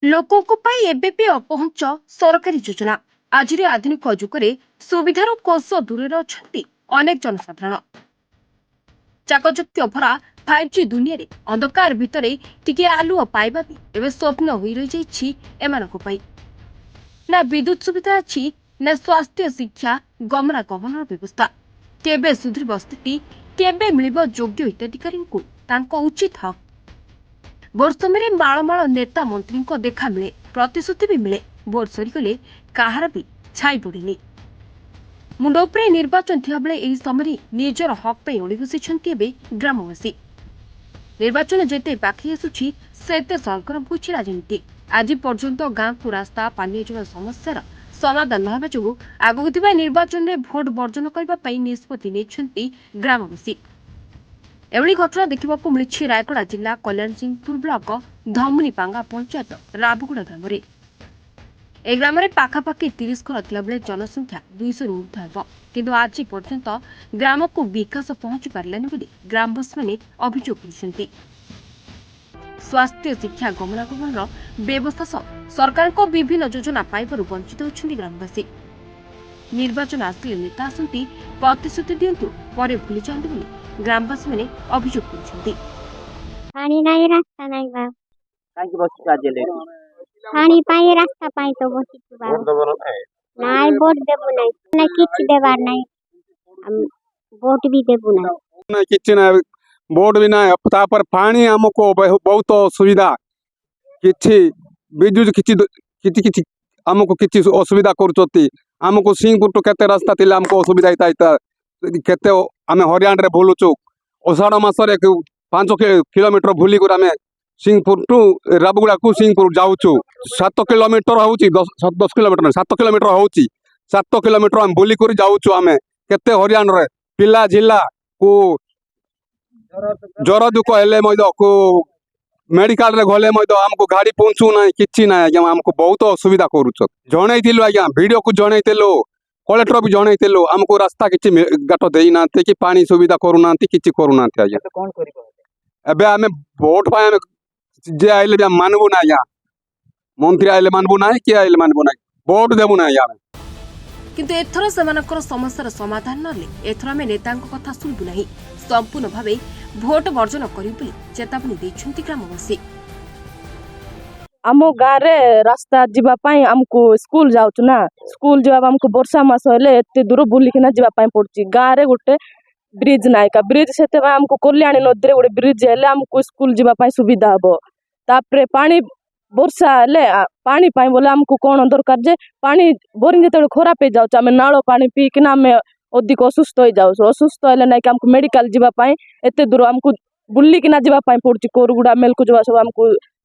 ଲୋକଙ୍କ ପାଇଁ ଏବେ ବି ଅପହଞ୍ଚ ସରକାରୀ ଯୋଜନା। ଆଜିର ଆଧୁନିକ ଯୁଗରେ ସୁବିଧାର କୋଷ ଦୂରରେ ଅଛନ୍ତି ଅନେକ ଜନସାଧାରଣ। ଚାକଚକ୍ୟ ଭରା 5G ଦୁନିଆରେ ଅନ୍ଧକାର ଭିତରେ ଟିକେ ଆଲୁଅ ପାଇବା ବି ଏବେ ସ୍ୱପ୍ନ ହୋଇ ରହିଯାଇଛି ଏମାନଙ୍କ ପାଇଁ। ନା ବିଦ୍ୟୁତ ସୁବିଧା ଅଛି, ନା ସ୍ୱାସ୍ଥ୍ୟ, ଶିକ୍ଷା, ଗମନାଗମନର ବ୍ୟବସ୍ଥା। କେବେ ସୁଧୁରିବ ସ୍ଥିତି? କେବେ ମିଳିବ ଯୋଗ୍ୟ ହିତାଧିକାରୀଙ୍କୁ ତାଙ୍କ ଉଚିତ ହକ୍? ଭୋଟ ସମୟରେ ମାଳମାଳ ନେତା ମନ୍ତ୍ରୀଙ୍କ ଦେଖା ମିଳେ, ପ୍ରତିଶ୍ରୁତି ବି ମିଳେ। ଭୋଟ ସରିଗଲେ କାହାର ବି ଛାଇ ପଡେନି। ମୁଣ୍ଡ ଉପରେ ନିର୍ବାଚନ ଥିବାବେଳେ ଏହି ସମୟରେ ନିଜର ହକ୍ ପାଇଁ ଓଳି ବସିଛନ୍ତି ଏବେ ଗ୍ରାମବାସୀ। ନିର୍ବାଚନ ଯେତେ ପାଖେଇ ଆସୁଛି ସେତେ ସରଗରମ ହେଉଛି ରାଜନୀତି। ଆଜି ପର୍ଯ୍ୟନ୍ତ ଗାଁକୁ ରାସ୍ତା, ପାନୀୟ ଜଳ ସମସ୍ୟାର ସମାଧାନ ନ ହେବା ଯୋଗୁଁ ଆଗକୁ ଥିବା ନିର୍ବାଚନରେ ଭୋଟ ବର୍ଜନ କରିବା ପାଇଁ ନିଷ୍ପତ୍ତି ନେଇଛନ୍ତି ଗ୍ରାମବାସୀ। ଏଭଳି ଘଟଣା ଦେଖିବାକୁ ମିଳିଛି ରାୟଗଡ଼ା ଜିଲ୍ଲା କଲ୍ୟାଣସିଂହପୁର ବ୍ଲକ ଧମୁନିପାଙ୍ଗା ପଞ୍ଚାୟତ ରାବୁଗୁଡ଼ା ଗ୍ରାମରେ। ଏହି ଗ୍ରାମରେ ପାଖାପାଖି 30 ଘର ଥିଲାବେଳେ ଜନସଂଖ୍ୟା 200ରୁ ଉର୍ଦ୍ଧ୍ୱ ହେବ। କିନ୍ତୁ ଆଜି ପର୍ଯ୍ୟନ୍ତ ଗ୍ରାମକୁ ବିକାଶ ପହଞ୍ଚି ପାରିଲାନି ବୋଲି ଗ୍ରାମବାସୀମାନେ ଅଭିଯୋଗ କରିଛନ୍ତି। ସ୍ୱାସ୍ଥ୍ୟ, ଶିକ୍ଷା, ଗମନାଗମନର ବ୍ୟବସ୍ଥା ସହ ସରକାରଙ୍କ ବିଭିନ୍ନ ଯୋଜନା ପାଇବାରୁ ବଞ୍ଚିତ ହେଉଛନ୍ତି ଗ୍ରାମବାସୀ। ନିର୍ବାଚନ ଆସିଲେ ନେତା ଆସନ୍ତି, ପ୍ରତିଶ୍ରୁତି ଦିଅନ୍ତୁ, ପରେ ଭୁଲି ଯାଆନ୍ତି ବୋଲି ଗ୍ରାମବାସୀମାନେ ଅଭିଯୋଗ କରିଛନ୍ତି। ପାଣି ନାହିଁ, ରାସ୍ତା ନାହିଁ ବା। କାହିଁକି ବସିଛୁ ଆଜି ହେଲେ ଏଠି? ପାଣି ପାଇଁ, ରାସ୍ତା ପାଇଁ ତ ବସିଛୁ ବା। ଭୋଟ ଦେବ ନା ନାହିଁ? ନାଇଁ, ଭୋଟ ଦେବୁ ନାହିଁ, ନା କିଛି ଦେବାର ନାହିଁ। ଭୋଟ ବି ଦେବୁ ନାହିଁ। କିଛି ନାହିଁ, ଭୋଟ ବି ନାହିଁ। ତାପରେ ପାଣି ଆମକୁ ବହୁତ ଅସୁବିଧା। କିଛି ବିଦ୍ୟୁତ କିଛି ଆମକୁ କିଛି ଅସୁବିଧା କରୁଛନ୍ତି। ଆମକୁ ସିଂହପୁର କେତେ ରାସ୍ତା ଥିଲେ ଆମକୁ ଅସୁବିଧା ହେଇଥାଏ। କେତେ ଆମେ ହରିୟାଣାରେ ବୁଲୁଛୁ। ଅଷାଢ଼ ମାସରେ 5 କିଲୋମିଟର ବୁଲିକରି ଆମେ ସିଂହପୁର ଟୁ ରାବୁଗୁଡ଼ାକୁ ସିଂହପୁର ଯାଉଛୁ। 7 କିଲୋମିଟର ହଉଛି, 10 କିଲୋମିଟର 7 କିଲୋମିଟର ହଉଛି। 7 କିଲୋମିଟର ଆମେ ବୁଲିକରି ଯାଉଛୁ। ଆମେ କେତେ ହରିୟାଣାରେ ପିଲା ଜିଲ୍ଲା କୁ ଜ୍ୱର ଦୁଃଖ ହେଲେ ମଧ୍ୟ ମେଡିକାଲରେ ଗଲେ ମଧ୍ୟ ଆମକୁ ଗାଡ଼ି ପହଞ୍ଚୁ ନାହିଁ, କିଛି ନାହିଁ ଆଜ୍ଞା। ଆମକୁ ବହୁତ ଅସୁବିଧା କରୁଛ। ଜଣେଇଥିଲୁ ଆଜ୍ଞା, ଭିଡ଼ିଓକୁ ଜଣେଇଥିଲୁ, କଲେକ୍ଟର ବି ଜଣେଇଥିଲୁ। ଆମକୁ ରାସ୍ତା କିଛି ଗାଟ ଦେଇନାହାନ୍ତି, କି ପାଣି ସୁବିଧା କରୁନାହାନ୍ତି, କିଛି କରୁନାହାନ୍ତି ଆଜ୍ଞା। କଣ କରିବ? ଏବେ ଆମେ ଭୋଟ ପାଇଁ ଆମେ ଯିଏ ଆଇଲେ ବି ଆମେ ମାନବୁ ନା ଆଜ୍ଞା। ମନ୍ତ୍ରୀ ଆଇଲେ ମାନବୁ ନାହିଁ, କିଏ ଆଇଲେ ମାନବୁ ନାହିଁ, ଭୋଟ ଦେବୁ ନାହିଁ ଆଜ୍ଞା। କିନ୍ତୁ ଏଥର ସେମାନଙ୍କର ସମସ୍ୟାର ସମାଧାନ ନହେଲେ ଏଥର ଆମେ ନେତାଙ୍କ କଥା ଶୁଣିବୁ ନାହିଁ, ସମ୍ପୂର୍ଣ୍ଣ ଭାବେ ଭୋଟ ବର୍ଜନ କରିବୁ ବୋଲି ଚେତାବନୀ ଦେଇଛନ୍ତି ଗ୍ରାମବାସୀ। ଆମ ଗାଁରେ ରାସ୍ତା ଯିବା ପାଇଁ ଆମକୁ ସ୍କୁଲ ଯାଉଛୁ ନା, ସ୍କୁଲ ଯିବା ଆମକୁ ବର୍ଷା ମାସ ହେଲେ ଏତେ ଦୂର ବୁଲିକିନା ଯିବା ପାଇଁ ପଡୁଛି। ଗାଁରେ ଗୋଟେ ବ୍ରିଜ ନାହିଁ କା ବ୍ରିଜ, ସେଥିପାଇଁ ଆମକୁ କଲ୍ୟାଣୀ ନଦୀରେ ଗୋଟେ ବ୍ରିଜ ହେଲେ ଆମକୁ ସ୍କୁଲ ଯିବା ପାଇଁ ସୁବିଧା ହବ। ତାପରେ ପାଣି ବର୍ଷା ହେଲେ ପାଣି ପାଇଁ ବୋଲେ ଆମକୁ କଣ ଦରକାର ଯେ ପାଣି ବୋରିଂ ଯେତେବେଳେ ଖରାପ ହେଇଯାଉଛି, ଆମେ ନାଳ ପାଣି ପିଇକିନା ଆମେ ଅଧିକ ଅସୁସ୍ଥ ହେଇଯାଉଛୁ। ଅସୁସ୍ଥ ହେଲେ ନାଇଁ କି ଆମକୁ ମେଡିକାଲ ଯିବା ପାଇଁ ଏତେ ଦୂର ଆମକୁ ବୁଲିକିନା ଯିବା ପାଇଁ ପଡୁଛି। କୋରୁଗୁଡା ମେଲକୁ ଯିବା ସବୁ ଆମକୁ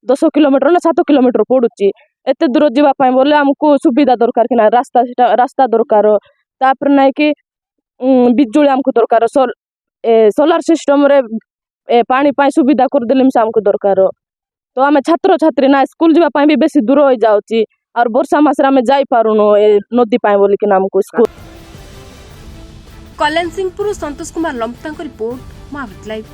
10 କିଲୋମିଟର ନା 7 କିଲୋମିଟର ପଡୁଛି। ଏତେ ଦୂର ଯିବା ପାଇଁ ବୋଲେ ଆମକୁ ସୁବିଧା ଦରକାର କି ନା, ରାସ୍ତା ଦରକାର। ତାପରେ ନାଇଁ କି ବିଜୁଳି ଆମକୁ ଦରକାର। ସୋଲାର ସିଷ୍ଟମରେ ପାଣି ପାଇଁ ସୁବିଧା କରିଦେଲେ ମିଶା ଆମକୁ ଦରକାର। ତ ଆମେ ଛାତ୍ରଛାତ୍ରୀ ନା, ସ୍କୁଲ ଯିବା ପାଇଁ ବି ବେଶୀ ଦୂର ହେଇଯାଉଛି। ଆଉ ବର୍ଷା ମାସରେ ଆମେ ଯାଇପାରୁନୁ ଏ ନଦୀ ପାଇଁ ବୋଲିକିନା ଆମକୁ ସ୍କୁଲ। କଲ୍ୟାଣ ସିଂହପୁର ସନ୍ତୋଷ କୁମାର ଲମ୍ପତାଙ୍କ ରିପୋର୍ଟ, ମହାଭାରତ ଲାଇଭ୍।